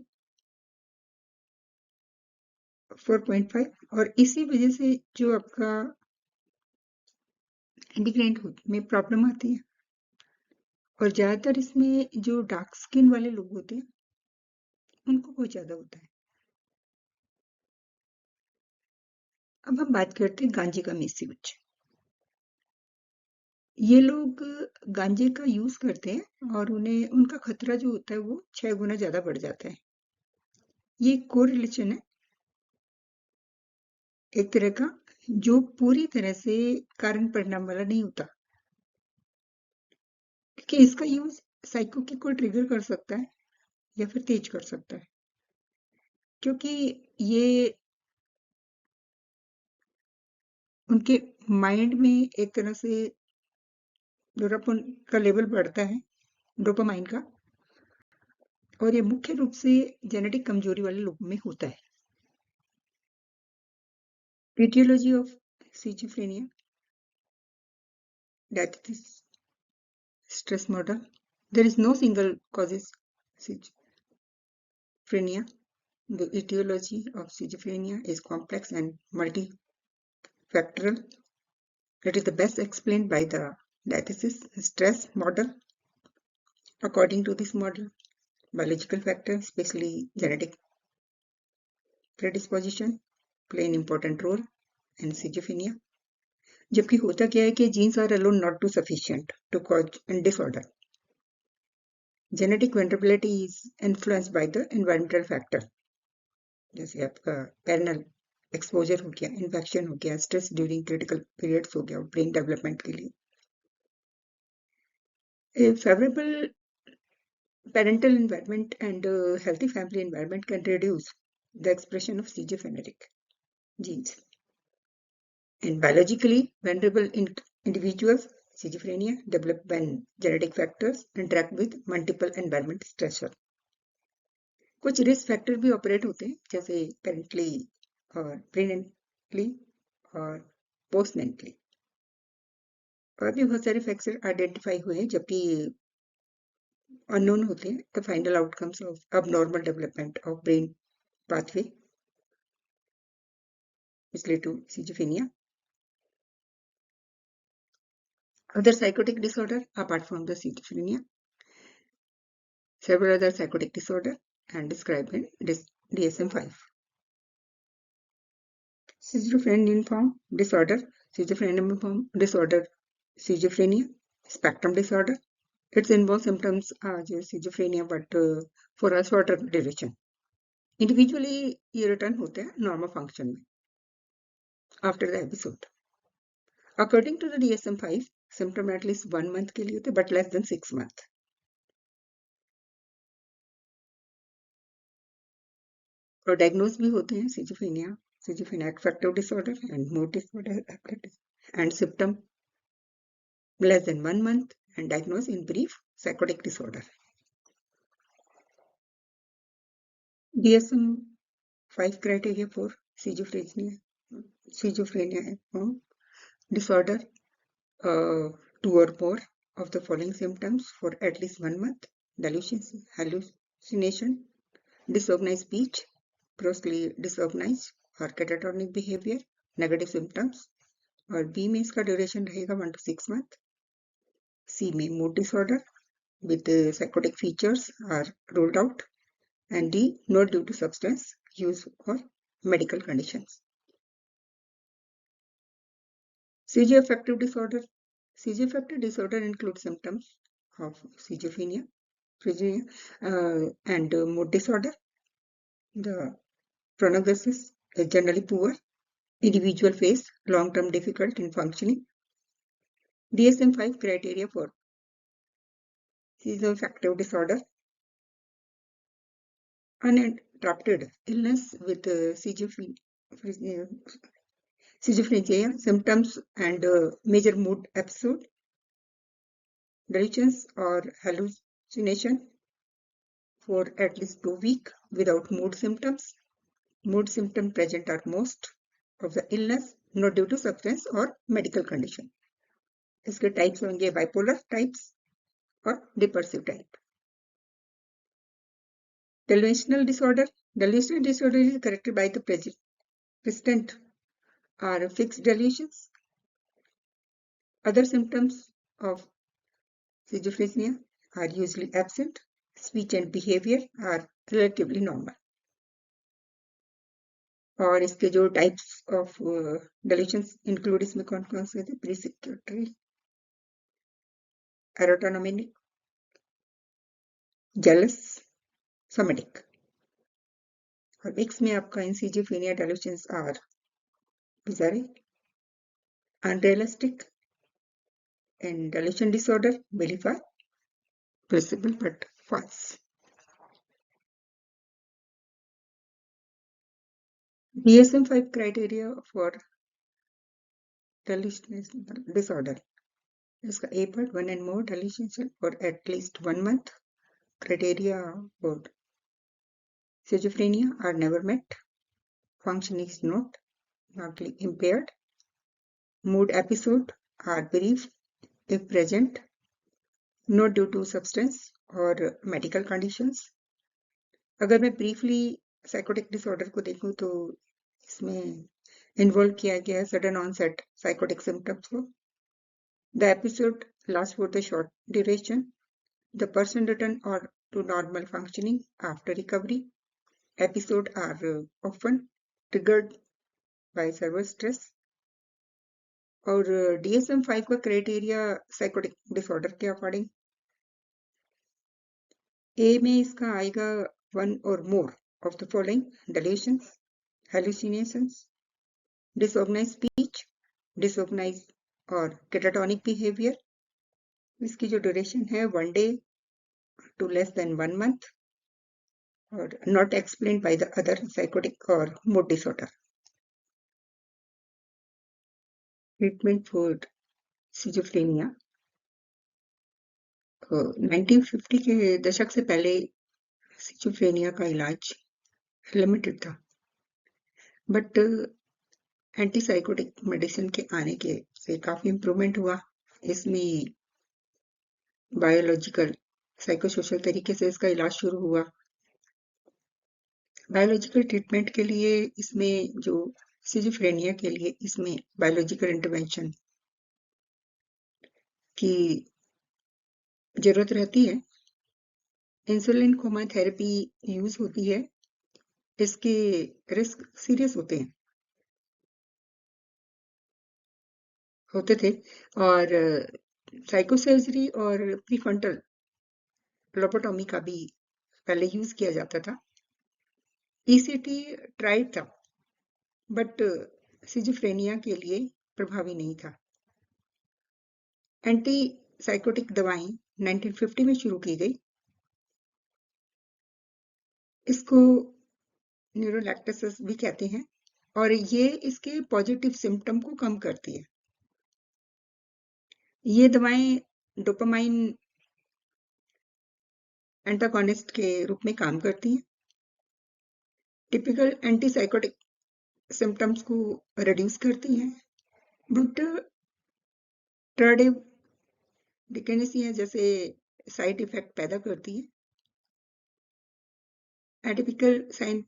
4.5, और इसी वजह से जो आपका इंडिग्रेंट में प्रॉब्लम आती है, और ज्यादातर इसमें जो डार्क स्किन वाले लोग होते हैं उनको बहुत ज्यादा होता है। अब हम बात करते हैं गांजे का मिसयूज। ये लोग गांजे का यूज करते हैं और उन्हें उनका खतरा जो होता है वो 6 गुना ज्यादा बढ़ जाता है। ये कोरिलेशन है एक तरह का, जो पूरी तरह से कारण परिणाम वाला नहीं होता, क्योंकि इसका यूज साइकोकिक को ट्रिगर कर सकता है या फिर तेज कर सकता है, क्योंकि ये उनके माइंड में एक तरह से डोपामिन का लेवल बढ़ता है, डोपामाइन का, और ये मुख्य रूप से जेनेटिक कमजोरी वाले लोगों में होता है। etiology of schizophrenia, that is stress model. There is no single causes schizophrenia. The etiology of schizophrenia is complex and multifactorial. It is the best explained by the diathesis stress model. According to this model, biological factors, especially genetic predisposition, play an important role in schizophrenia. जबकि होता क्या है कि genes are alone not too sufficient to cause disorder. Genetic vulnerability is influenced by the environmental factor, जैसे आपका पैरेनल exposure हो गया, infection हो गया, स्ट्रेस ड्यूरिंग क्रिटिकल पीरियड्स हो गया ब्रेन डेवलपमेंट के लिए। A favorable parental environment and a healthy family environment can reduce the expression of schizophrenic genes. In biologically vulnerable individuals, schizophrenia develop when genetic factors interact with multiple environment stressors. कुछ risk factor भी operate होते हैं, जैसे parenterally और प्रीनेंटली और पोस्टनेंटली, और भी बहुत सारे फैक्टर आइडेंटिफाई हुए हैं, जबकि अननोन होते हैं the final outcomes of abnormal development of brain pathway which lead to schizophrenia. Other psychotic disorder apart from the schizophrenia, several other psychotic disorder and described in DSM-5. Schizophrenia disorder, schizophrenia disorder, schizophrenia, spectrum disorder. It involves symptoms as schizophrenia but for a shorter duration. Individually ये return होते हैं normal function में after the episode. According to the DSM-5, symptom at least 1 month के लिए होते but less than 6 months. और diagnosed भी होते हैं schizophrenia, schizophrenic affective disorder and mood disorder, and symptom less than 1 month and diagnosed in brief psychotic disorder. DSM-5 criteria for schizophrenia disorder, 2 or more of the following symptoms for at least 1 month: delusions, hallucination, disorganized speech, grossly disorganized or catatonic behavior, negative symptoms, और B में इसका duration रहेगा 1 to 6 month. C में mood disorder with psychotic features are ruled out, and D not due to substance use or medical conditions. Schizoaffective disorder. Schizoaffective disorder includes symptoms of schizophrenia and mood disorder. The prognosis is generally poor. Individual face long-term difficulty in functioning. DSM-5 criteria for schizoaffective disorder: uninterrupted illness with schizophrenia symptoms and major mood episode, delusions or hallucination, for at least 2 weeks without mood symptoms. Mood symptoms present are most of the illness, not due to substance or medical condition. इसके types होंगे bipolar types और depressive type. Delusional disorder. Delusional disorder is corrected by the persistent or fixed delusions. Other symptoms of schizophrenia are usually absent. Speech and behavior are relatively normal. और इसके जो types of डेल्यूशंस include इसमें कौन कौन से थे? Persecutory, erotomanic, jealous, somatic. और mix में आपका in schizophrenia delusions are bizarre, unrealistic, and delusion disorder belief are possible but false. DSM-5 criteria for delusional disorder. इसका A part, one and more delusions for at least 1 month. Criteria for schizophrenia are never met. Function is not markedly impaired. Mood episode are brief if present, not due to substance or medical conditions. अगर मैं briefly psychotic disorder को देखूं तो इसमें involve किया गया है sudden onset psychotic symptoms को. The episode lasts for the short duration. The person return or to normal functioning after recovery. Episodes are often triggered by severe stress. और DSM-5 का क्राइटेरिया साइकोटिक डिसऑर्डर के according A में इसका आएगा one or more of the following delusions, hallucinations, disorganized speech, disorganized or catatonic behaviour. इसकी जो duration है 1 day to less than 1 month और not explained by the other psychotic or mood disorder. Treatment for schizophrenia 1950 के दशक से पहले schizophrenia का इलाज लिमिटेड था, बट एंटीसाइकोटिक मेडिसिन के आने के से काफी इम्प्रूवमेंट हुआ. इसमें बायोलॉजिकल साइकोसोशल तरीके से इसका इलाज शुरू हुआ. बायोलॉजिकल ट्रीटमेंट के लिए इसमें जो सिजोफ्रेनिया के लिए इसमें बायोलॉजिकल इंटरवेंशन की जरूरत रहती है. इंसुलिन कोमा थेरेपी यूज होती है. इसके रिस्क सीरियस होते थे और साइकोसर्जरी और प्रीफ्रंटल लोबोटोमी का भी पहले यूज किया जाता था. ईसीटी ट्राइड था बट सिजोफ्रेनिया के लिए प्रभावी नहीं था. एंटी साइकोटिक दवाएं 1950 में शुरू की गई. इसको न्यूरोलैक्टोसिस भी कहते हैं और ये इसके पॉजिटिव सिम्टम को कम करती है. ये दवाएं डोपामाइन एंटागोनिस्ट के रूप में काम करती हैं. टिपिकल एंटीसाइकोटिक सिम्टम्स को रिड्यूस करती हैं बट टार्डिव डिकेनेसिया जैसे साइड इफेक्ट पैदा करती है. एटिपिकल साइन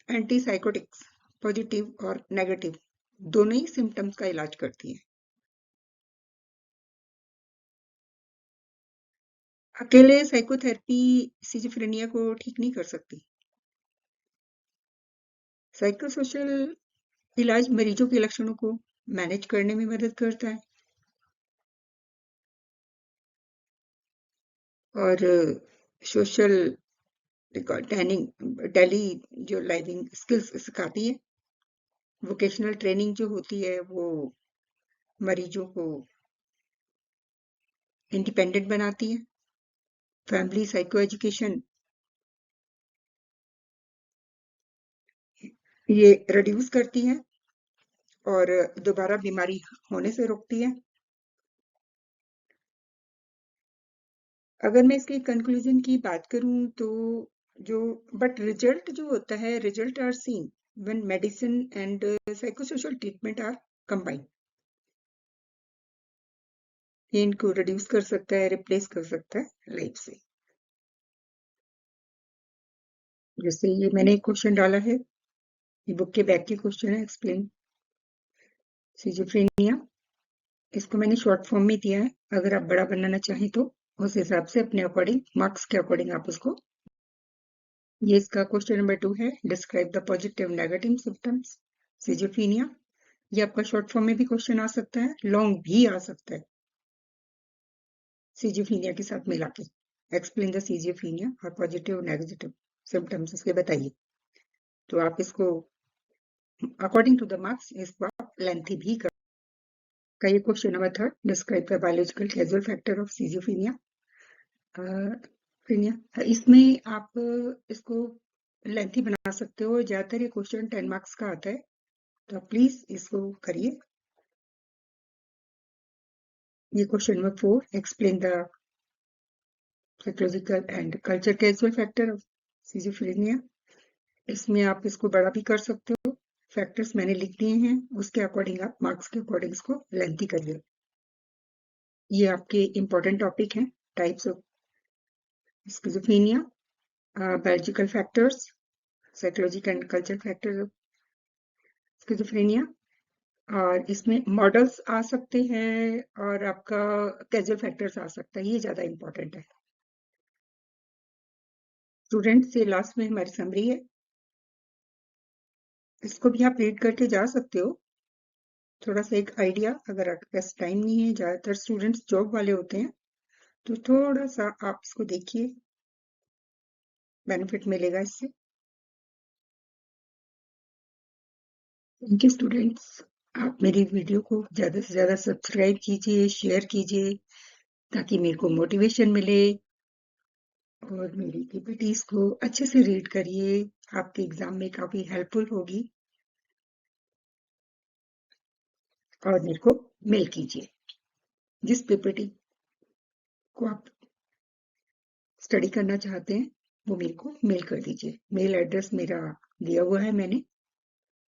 एंटीसाइकोटिक्स पॉजिटिव और नेगेटिव दोनों ही सिम्टम्स का इलाज करती है. अकेले साइकोथेरेपी सिजोफ्रेनिया को ठीक नहीं कर सकती. साइकोसोशल इलाज मरीजों के लक्षणों को मैनेज करने में मदद करता है और सोशल डेली जो लाइविंग स्किल्स सिखाती है. वोकेशनल ट्रेनिंग जो होती है वो मरीजों को इंडिपेंडेंट बनाती है. फैमिली साइको एजुकेशन ये रिड्यूस करती है और दोबारा बीमारी होने से रोकती है. अगर मैं इसके कंक्लूजन की बात करूं तो जो बट रिजल्ट जो होता है, result are seen when medicine and psychosocial treatment are combined. ये इनको रिड्यूस कर सकता है, रिप्लेस कर सकता है लाइफ से। जैसे ये मैंने एक क्वेश्चन डाला है, ये बुक के बैक के क्वेश्चन है, एक्सप्लेन सिजोफ्रेनिया। इसको मैंने शॉर्ट फॉर्म में दिया है, अगर आप बड़ा बनाना चाहें तो उस हिसाब से अपने अकॉर्डिंग, मार्क्स के अकॉर्डिंग आप उसको। ये इसका क्वेश्चन नंबर 2 है, describe the positive negative symptoms schizophrenia. ये आपका शॉर्ट फॉर्म में भी क्वेश्चन आ सकता है, लॉन्ग भी आ सकता है सिजोफ्रेनिया के साथ मिला के। एक्सप्लेन द सिजोफ्रेनिया और पॉजिटिव नेगेटिव सिम्टम्स इसके बताइए। तो आप इसको अकॉर्डिंग टू द मार्क्स इसको आप लेंथी भी कर। का ये question number 3, describe the biological causal factor of schizophrenia. इसमें आप इसको लेंथी बना सकते हो, ज्यादातर ये क्वेश्चन 10 मार्क्स का आता है, तो आप प्लीज इसको करिए। ये question number 4, explain the psychological and culture causal factor of schizophrenia. इसमें आप इसको बड़ा भी कर सकते हो, फैक्टर्स मैंने लिख दिए हैं, उसके अकॉर्डिंग आप मार्क्स के अकॉर्डिंग इसको लेंथी करिए। ये आपके इंपॉर्टेंट टॉपिक हैं, types of schizophrenia, biological factors, psychological and culture factors of schizophrenia. और इसमें मॉडल्स आ सकते हैं और आपका कैजुअल फैक्टर्स आ सकता है, ये ज्यादा इंपॉर्टेंट है। स्टूडेंट से लास्ट में हमारी समरी है, इसको भी आप रीड करके जा सकते हो, थोड़ा सा एक आइडिया। अगर आपके पास टाइम नहीं है, ज्यादातर स्टूडेंट्स जॉब वाले होते हैं, तो थोड़ा सा आप इसको देखिए, बेनिफिट मिलेगा इससे। Thank you students. आप मेरी वीडियो को ज्यादा से ज्यादा सब्सक्राइब कीजिए, शेयर कीजिए, ताकि मेरे को मोटिवेशन मिले। और मेरी पीपीटीज को अच्छे से रीड करिए, आपके एग्जाम में काफी हेल्पफुल होगी। और मेरे को मेल कीजिए, जिस पीपीटी को आप स्टडी करना चाहते हैं वो मेरे को मेल कर दीजिए। मेल एड्रेस मेरा दिया हुआ है मैंने।